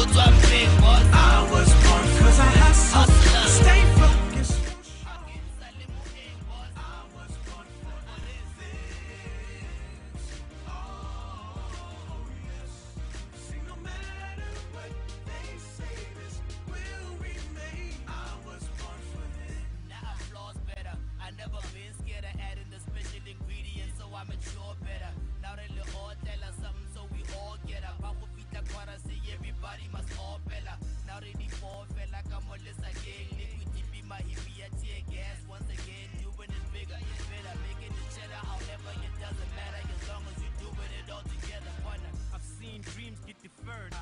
I was born cause I hustle, stay focused. I was born for this. Oh yes. See, no matter what they say, this will remain. I was born for this. Now I floss better. I never been scared of adding the special ingredients, so I mature better. Now they look all tell us something, so we all get up. I will beat that part, I say everybody must all bella. Now they need more fella, come on, let's again. Liquid deep in my hippie, I tear gas once again. Doing it bigger, it's better. Making the cheddar, however, it doesn't matter as long as you doing it all together, partner. I've seen dreams get deferred.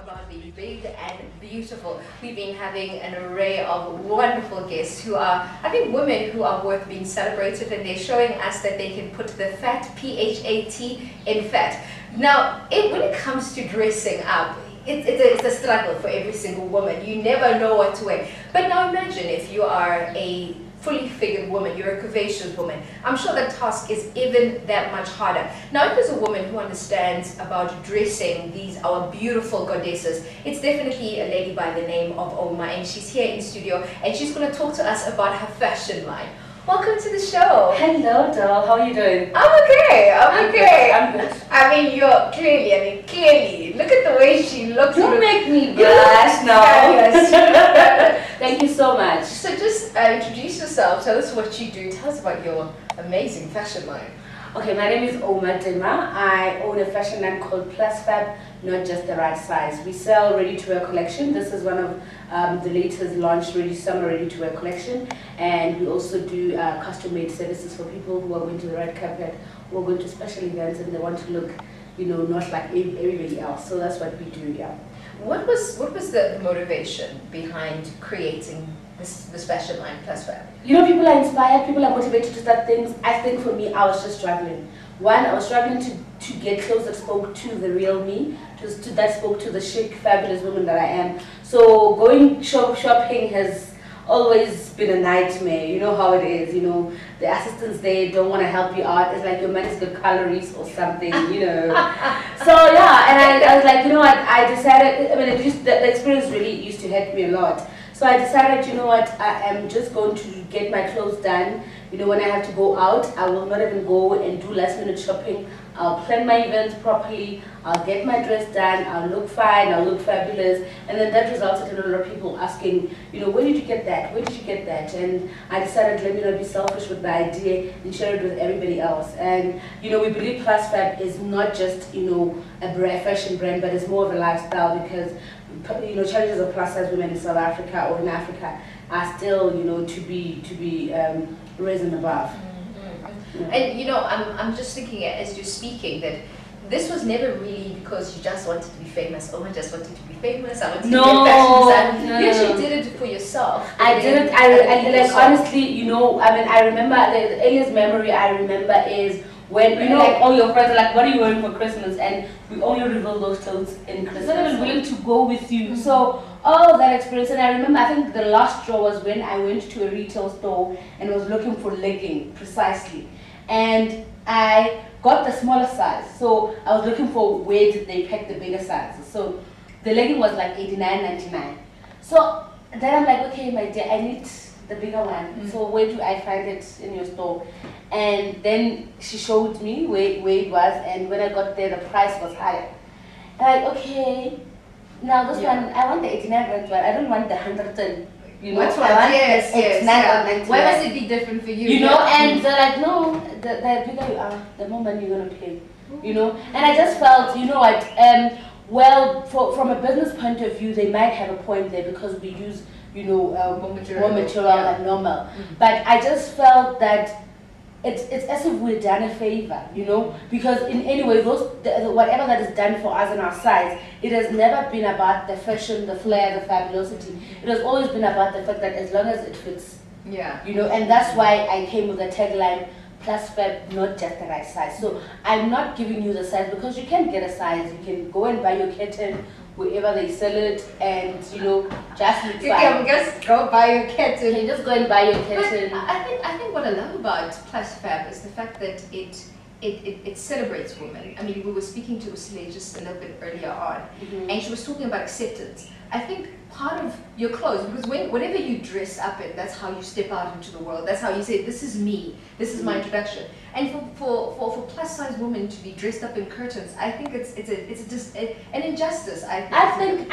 About being big and beautiful. We've been having an array of wonderful guests who are, I think, women who are worth being celebrated, and they're showing us that they can put the fat, P-H-A-T, in fat. Now, when it comes to dressing up, it's a struggle for every single woman. You never know what to wear. But now imagine if you are a fully figured woman, you're a curvaceous woman. I'm sure that task is even that much harder. Now, if there's a woman who understands about dressing our beautiful goddesses, it's definitely a lady by the name of Oma, and she's here in studio, and she's going to talk to us about her fashion line. Welcome to the show. Hello, doll. How are you doing? I'm okay. I'm okay. I'm good. I mean, you're clearly. Look at the way she looks. Don't make me blush now. Thank you so much. So just introduce yourself. Tell us what you do. Tell us about your amazing fashion line. Okay, my name is Oma Dema. I own a fashion line called Plus Fab, Not Just the Right Size. We sell ready-to-wear collection. This is one of the latest launched summer ready-to-wear collection. And we also do custom-made services for people who are going to the red carpet, who are going to special events, and they want to look, you know, not like everybody else. So that's what we do, yeah. What was the motivation behind creating this fashion line, Plus Fab? You know, people are inspired, people are motivated to start things. I think for me, I was just struggling. One, I was struggling to get clothes that spoke to the real me, that spoke to the chic, fabulous woman that I am. So going shopping has always been a nightmare. You know how it is, you know, the assistants there don't want to help you out. It's like your man is got calories or something, you know. So yeah, and I was like, you know what, I decided, I mean, the experience really used to hurt me a lot. So I decided, you know what, I am just going to get my clothes done. You know, when I have to go out, I will not even go and do last minute shopping. I'll plan my events properly, I'll get my dress done, I'll look fine, I'll look fabulous. And then that resulted in a lot of people asking, you know, where did you get that? Where did you get that? And I decided, let me not be selfish with the idea and share it with everybody else. And, you know, we believe Plus Fab is not just, you know, a fashion brand, but it's more of a lifestyle, because, you know, challenges of plus size women in South Africa or in Africa are still, you know, to be risen above. Yeah. And you know, I'm just thinking as you're speaking that this was never really because you just wanted to be famous. Oh, I just wanted to be famous. I wanted to get fashion design. You actually did it for yourself. I did it. I like honestly, you know. I mean, I remember the earliest memory I remember is when you know, like all your friends are like, "What are you wearing for Christmas?" And we only reveal those clothes in Christmas. They're not even willing to go with you. So all that experience, and I remember, I think the last straw was when I went to a retail store and was looking for legging precisely, and I got the smaller size. So I was looking for where did they pack the bigger sizes. So the legging was like $89.99. So then I'm like, okay, my dear, I need the bigger one. So where do I find it in your store? And then she showed me where it was, and when I got there, the price was higher. And like, okay, now this one, I want the 89 rand one. I don't want the 100. You know, Which one? I want Yes, the yes. 89 Yeah. or 99. Why must it be different for you? You know, and they're like, no, the bigger you are, the more money you're gonna pay. You know, and I just felt, you know what, well, from a business point of view, they might have a point there because we use, you know, more material yeah. and normal. But I just felt that it's as if we're done a favor, you know, because in any way, whatever that is done for us on our sides, it has never been about the fashion, the flair, the fabulosity. It has always been about the fact that as long as it fits, you know, and that's why I came with the tagline, plus fab, not just the right size. So I'm not giving you the size because you can get a size. You can go and buy your kitten wherever they sell it, and you know, just look fine. Just go buy your kitten. You just go and buy your kitten. I think what I love about Plus Fab is the fact that it celebrates women. I mean, we were speaking to Usile just a little bit earlier on, and she was talking about acceptance. I think part of your clothes, because whenever you dress up in, that's how you step out into the world. That's how you say, this is me, this is my introduction. And for plus size women to be dressed up in curtains, I think it's just an injustice. I think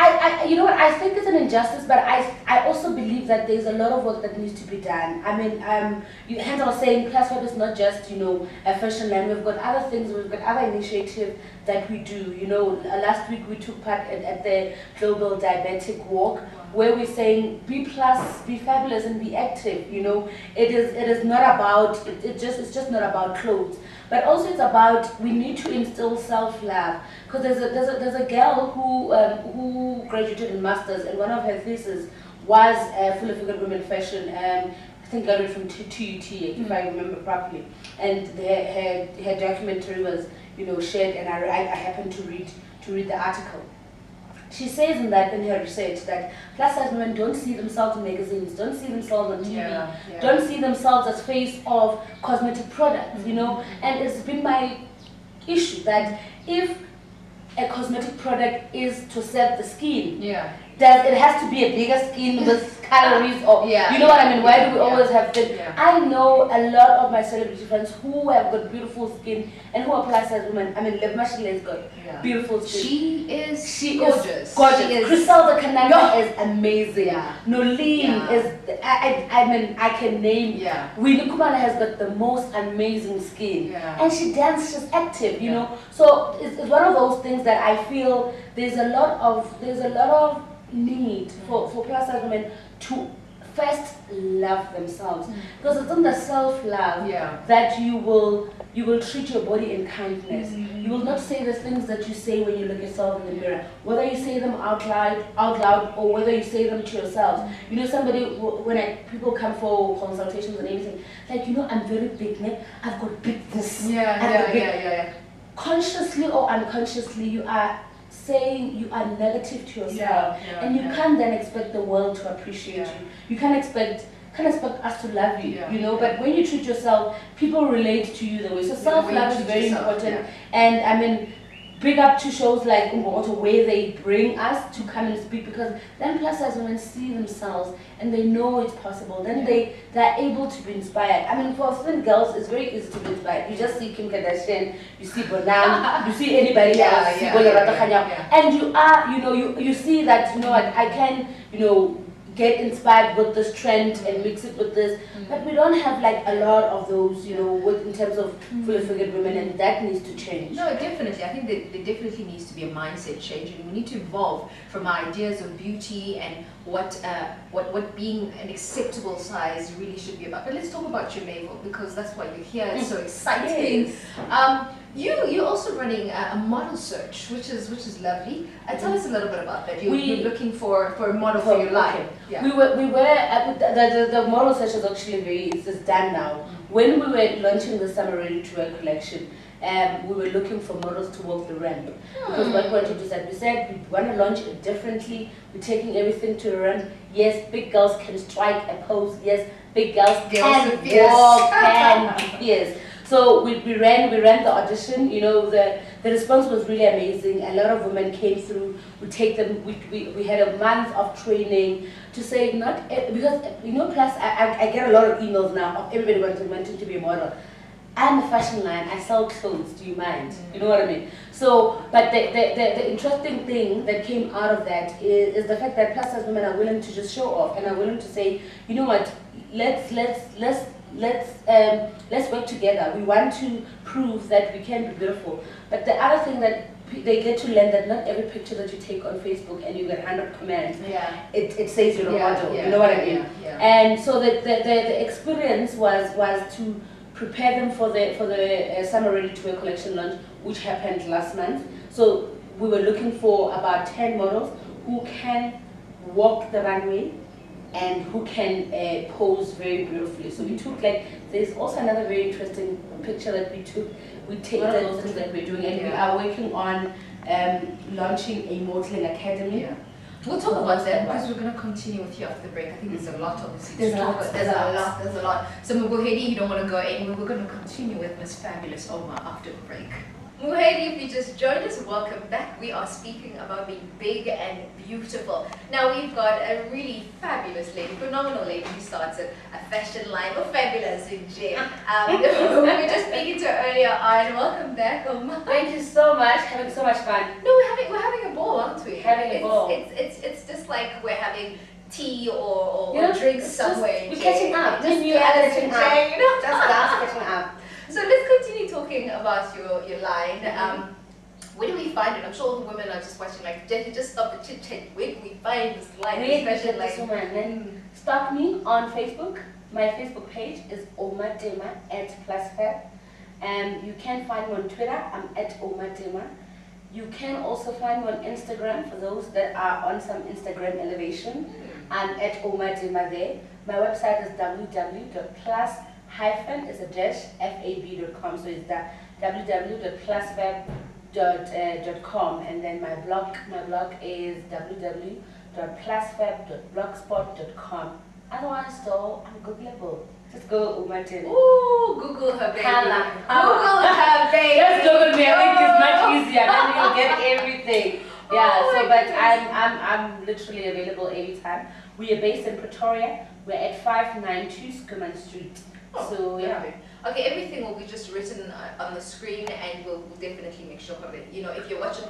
you know what, I think it's an injustice, but I also believe that there's a lot of work that needs to be done. I mean, Hannah was saying plus fab is not just, you know, a fashion line. We've got other things, we've got other initiatives that we do. You know, last week we took part at the Global Diabetic Walk, where we're saying be plus, be fabulous, and be active. You know, it is not about it's just not about clothes, but also it's about, we need to instill self-love, because there's a girl who graduated in masters, and one of her thesis was fully figured women fashion. I think I read from TUT, if I remember properly, and her documentary was, you know, shared, and I happened to read the article. She says in her research that plus size women don't see themselves in magazines, don't see themselves on TV, don't see themselves as face of cosmetic products, you know. And it's been my issue that if a cosmetic product is to set the skin, that it has to be a bigger skin with calories, or you know what I mean? Why do we always have thin? I know a lot of my celebrity friends who have got beautiful skin and who are plus size women. I mean, Liv Mashile has got beautiful skin. She is gorgeous. Crystal the Canada is amazing. Nolene is. I mean, I can name. Winnie Kumala has got the most amazing skin, and she dances. She's active. You know, so it's one of those things that I feel there's a lot of need for plus size women to first love themselves, because it's in the self-love that you will treat your body in kindness. You will not say the things that you say when you look yourself in the mirror, whether you say them out loud or whether you say them to yourself. You know, somebody, when people come for consultations and anything, like, you know, I'm very big, I've got big this. Consciously or unconsciously, you are saying you are negative to yourself, and you can't then expect the world to appreciate you. You can't expect us to love you, you know. But when you treat yourself, people relate to you the way. So self-love is very important. And I mean, big up to shows like Umboto, where they bring us to come and speak, because then plus size women see themselves and they know it's possible. Then they're able to be inspired. I mean, for thin girls, it's very easy to be inspired. You just see Kim Kardashian, you see Bonam, you see anybody else, and you are, you know, you see that, you know, I can, you know, get inspired with this trend and mix it with this, but we don't have like a lot of those, you know, in terms of fully figured women, and that needs to change. No, definitely. I think that there definitely needs to be a mindset change, and we need to evolve from our ideas of beauty and what being an acceptable size really should be about. But let's talk about your navel, because that's why you're here. It's so exciting. You're also running a model search, which is lovely. Tell us a little bit about that. You're looking for a model for your line. We were the model search is actually it's done now. When we were launching the summer ready to wear collection, we were looking for models to walk the ramp, because what we wanted to do is that we said we want to launch it differently. We're taking everything to the ramp. Yes, big girls can strike a pose. Yes, big girls can walk and be fierce. So we ran the audition. You know, the response was really amazing. A lot of women came through. We take them. We had a month of training to say because, you know, plus I get a lot of emails now of everybody wanting to be a model. I'm a fashion line, I sell clothes, do you mind? You know what I mean? So, but the interesting thing that came out of that is the fact that plus size women are willing to just show off and are willing to say, you know what, let's work together. We want to prove that we can be beautiful. But the other thing that they get to learn that not every picture that you take on Facebook and you get 100 comments, it says you're a model. You know what I mean? And so the experience was to prepare them for the summer ready to wear collection launch, which happened last month. So we were looking for about 10 models who can walk the runway and who can pose very beautifully. So we took there's also another very interesting picture that we took. We take those things that we're doing, and we are working on launching a modeling academy. We'll talk about that because we're going to continue with you after the break. I think there's a lot, obviously, to talk about. There's a lot. So Mubuhedi, you don't want to go anywhere. We're going to continue with Miss Fabulous Oma after the break. Mubuhedi, if you just joined us, welcome back. We are speaking about being big and beautiful. Now we've got a really fabulous lady, phenomenal lady who started a fashion line, or fabulous in jail. We were just speaking to her earlier on. Welcome back, Oma. Thank you so much. Having so much fun. No, we're having a ball, aren't we? Having a ball. It's just like we're having tea or drinks somewhere. We're catching up. Just you are catching up. You know? Just us catching up. So let's continue talking about your line. Where do we find it? I'm sure all the women are just watching like, just stop the chit chat. Where do we find this line? Then stalk me on Facebook. My Facebook page is omadema @plusfab. You can find me on Twitter. I'm @omadema. You can also find me on Instagram for those that are on some Instagram elevation. I'm @omadema there. My website is www.plus-fab.com. So it's the www.plusfab.com, and then my blog is www.plusfab.blogspot.com. Otherwise, though, I'm Googleable. Just go Umatin. Ooh, Google her baby. Google her baby. Just Google me. I think it's much easier. Then you'll get everything. I'm literally available anytime. We are based in Pretoria. We're at 592 Skuman Street. Okay, everything will be just written on the screen, and we'll definitely make sure of it. You know, if you're watching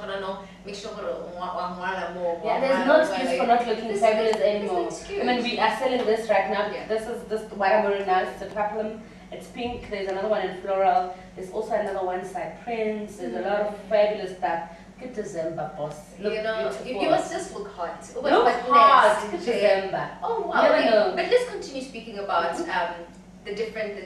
make sure more. There's no excuse for not looking fabulous anymore. I mean, we are selling this right now. This what I'm wearing now. It's a peplum. It's pink. There's another one in floral. There's also another one side prints. There's a lot of fabulous stuff. Good December, boss. Look beautiful. You must just look hot. Look hot. Good December. Oh wow. Never know. But let's continue speaking about the different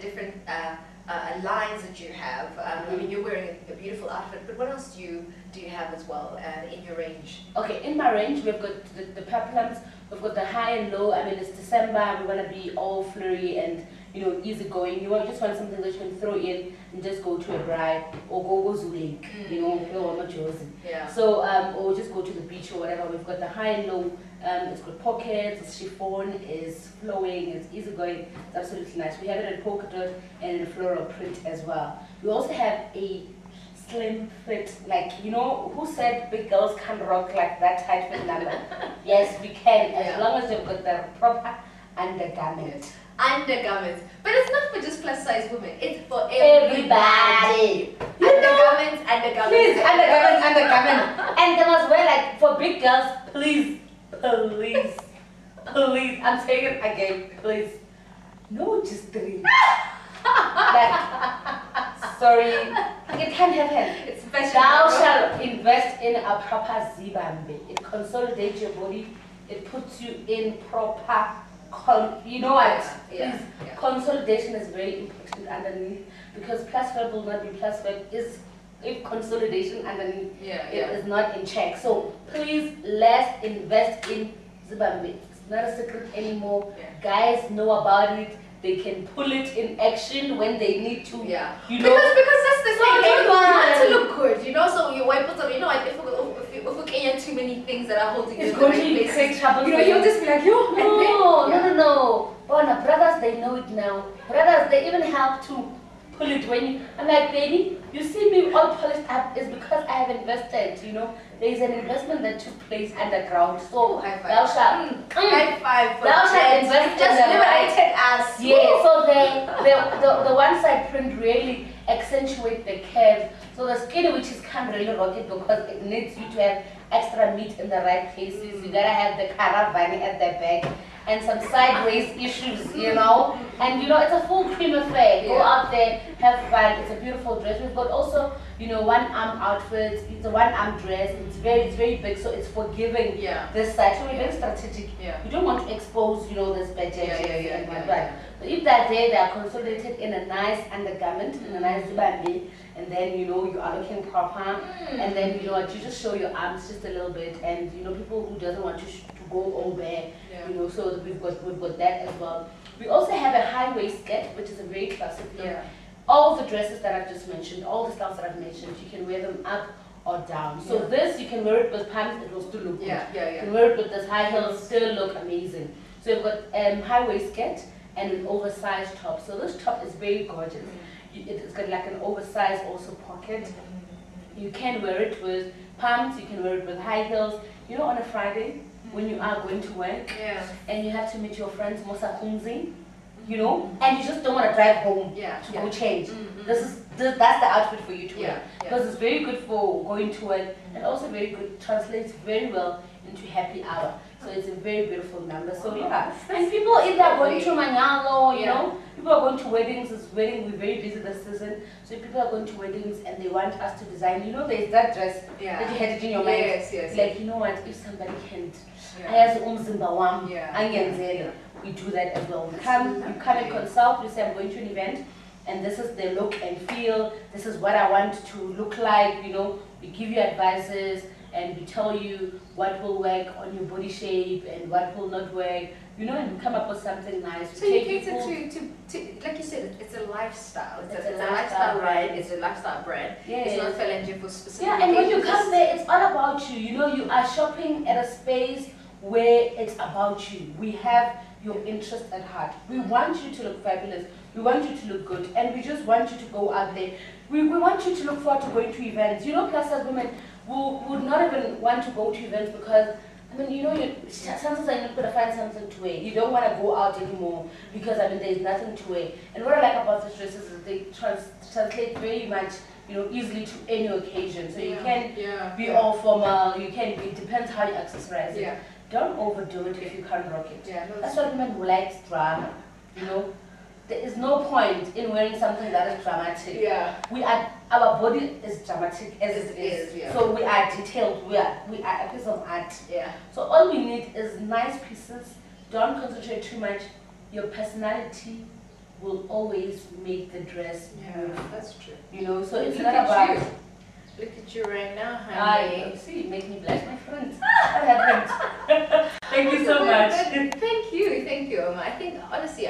lines that you have. I mean, you're wearing a beautiful outfit, but what else do you have as well in your range? Okay, in my range, we've got the peplums, we've got the high and low. I mean, it's December, we want to be all flurry and, you know, easy going. You just want something that you can throw in and just go to a bride or go to lake, you know, or not chosen. So, or just go to the beach or whatever. We've got the high and low. It's got pockets, it's chiffon, it's flowing, it's easy going. It's absolutely nice. We have it in polka dot and in floral print as well. We also have a slim fit, like, you know, who said big girls can't rock like that tight fit number? Yes, we can, as long as you've got the proper undergarment. Undergarments. But it's not for just plus size women, it's for everybody. Undergarments. Please, undergarment. And then as well, like, for big girls, please, I'm saying it again, please. No, just 3. Sorry, it can't happen. It's fashion. Thou shalt invest in a proper zibambe. It consolidates your body. It puts you in proper, you know what? Consolidation is very important underneath, because plus fab will not be plus fab if consolidation underneath it is not in check. So please, let's invest in zibambe. It's not a secret anymore. Guys know about it. They can pull it in action when they need to. You know, because that's the thing. You want to look good, you know. So you wipe it up. You know, if we can too many things that are holding you in the right place, you know, you'll just be like, no. Oh, no, brothers, they know it now. Brothers, they even help to pull it when you. I'm like, baby, You see me all polished up is because I have invested, you know. There is an investment that took place underground. So high five. thou shalt High five for thou shalt that. invest Just in the right. liberated us. Yeah, so the one side print really accentuate the curve. So the skinny which is come really rocket because it needs you to have extra meat in the right places. You gotta have the caravan at the back and some sideways issues, you know. And you know, it's a full cream affair. Go out there, have fun. It's a beautiful dress. We've got also, you know, one arm outfits. It's a one arm dress. It's very big, so it's forgiving. This side. So we're very strategic. You don't want to expose, you know, this budget. So if they're there, they are consolidated in a nice undergarment, in a nice zibambi, and then you know you are looking proper, and then you know what, you just show your arms just a little bit, and you know people who doesn't want to go all bare, you know, so we've got that as well. We also have a high waist skirt, which is a very classic look. All the dresses that I've just mentioned, all the styles that I've mentioned, you can wear them up or down. So this, you can wear it with pants, it will still look good. You can wear it with this high heels, still look amazing. So you've got high waist skirt and an oversized top. So this top is very gorgeous. It's got like an oversized also pocket. You can wear it with pumps, you can wear it with high heels. You know, on a Friday, when you are going to work and you have to meet your friends, Mosa Kunzi, you know, and you just don't want to drive home to go change. That's the outfit for you to wear. Because it's very good for going to work and also very good, translates very well into happy hour. So it's a very beautiful number. So and people either going to Manyalo, you know, people are going to weddings. We're very busy this season. So if people are going to weddings and they want us to design, you know, there's that dress that you had it in your mind. Like, you know what, if somebody can't, we do that as well. You come and consult, you say I'm going to an event and this is the look and feel, this is what I want to look like, you know, we give you advices and we tell you what will work on your body shape and what will not work, you know, and we come up with something nice. So you cater to, like you said, it's a lifestyle. It's a lifestyle brand. It's a lifestyle brand. It's not phalange for specific. And when you come there, it's all about you. You know, you are shopping at a space where it's about you. We have your interest at heart. We want you to look fabulous. We want you to look good. And we just want you to go out there. We want you to look forward to going to events. You know, plus as women, would not even want to go to events because, I mean, you know, sometimes you're not going to find something to wear. You don't want to go out anymore because, I mean, there's nothing to wear. And what I like about these dresses is they translate very much, you know, easily to any occasion. So you can be all formal, you can be, it depends how you accessorize it. Don't overdo it if you can't rock it. That's what women who like drama, you know. There is no point in wearing something that is dramatic. Our body is dramatic as it is. So we are detailed. We are a piece of art. So all we need is nice pieces. Don't concentrate too much. Your personality will always make the dress move. That's true. You know, so it's not about. Look at you right now, honey. See, you make me blush, my friends. What happened? Thank you so much. Thank you, Oma. I think, honestly,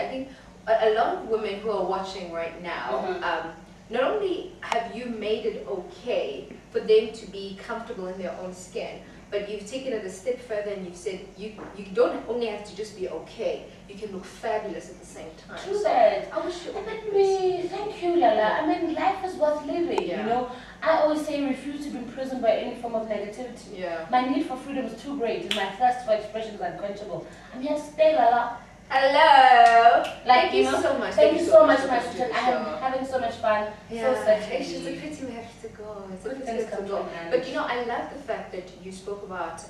a lot of women who are watching right now, not only have you made it okay for them to be comfortable in their own skin, but you've taken it a step further and you've said you don't only have to just be okay, you can look fabulous at the same time. True that. Thank you, Lala. I mean, life is worth living, you know. I always say refuse to be imprisoned by any form of negativity. My need for freedom is too great and my thirst for expression is unquenchable. I'm here to stay, Lala. Hello. Thank you so much. Thank you so much, my sister. I am having so much fun. So it's just a pity we have to go. It's a pity we have to go. But you know, I love the fact that you spoke about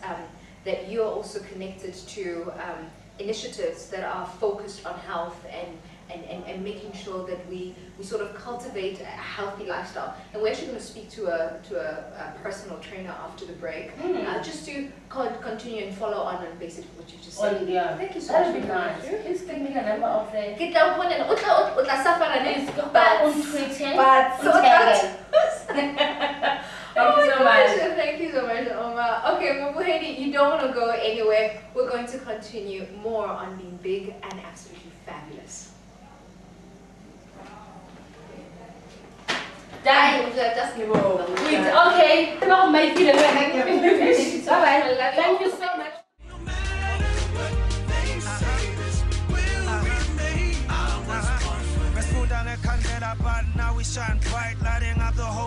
that you are also connected to initiatives that are focused on health and making sure that we sort of cultivate a healthy lifestyle. And we're actually going to speak to a personal trainer after the break, just to continue and follow on basically what you just said. Thank you so much. That would be nice. Please give me the number of the. Thank you so much, Oma. Okay, Mabuhedi, you don't want to go anywhere. We're going to continue more on being big and absolutely fabulous. Just give okay. Don't make it away. Thank you. Bye-bye. Thank you so much. No matter what they say, this will remain. I was born for this. Let's go down and cut that up, now we shine bright, lighting up the whole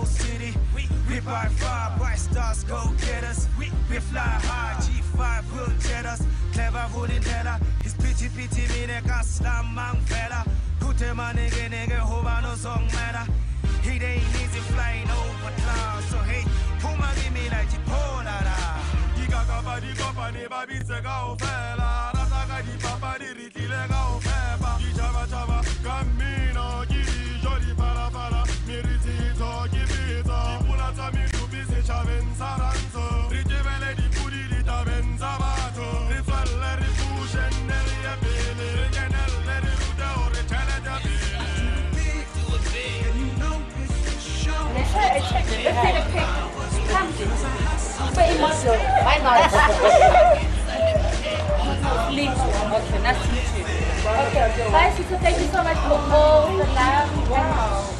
us go get us. We fly high, G5 will jet us. Clever holding header. His pity me nigga slam man fella. Put him on nigga who no song matter. He ain't easy flying over clouds. So hey, Puma give me like Chipola. Giga body company baby sega ofela. Rataka di papa di riti lega ofeba. Gichava chava camino giri jodi para para. Miriti to gibita. Pula tami tu bise chaven saranzo. Ricevele di pudi di taven sabato. Rifale rifushe neri e bele. Rigenelle rute ore tele da bele. Let's take a pic. Come. Very emotional. Why not? Leave. Okay, nice to meet you. Okay. Bye, Sito. Thank you so much for all the love. Wow.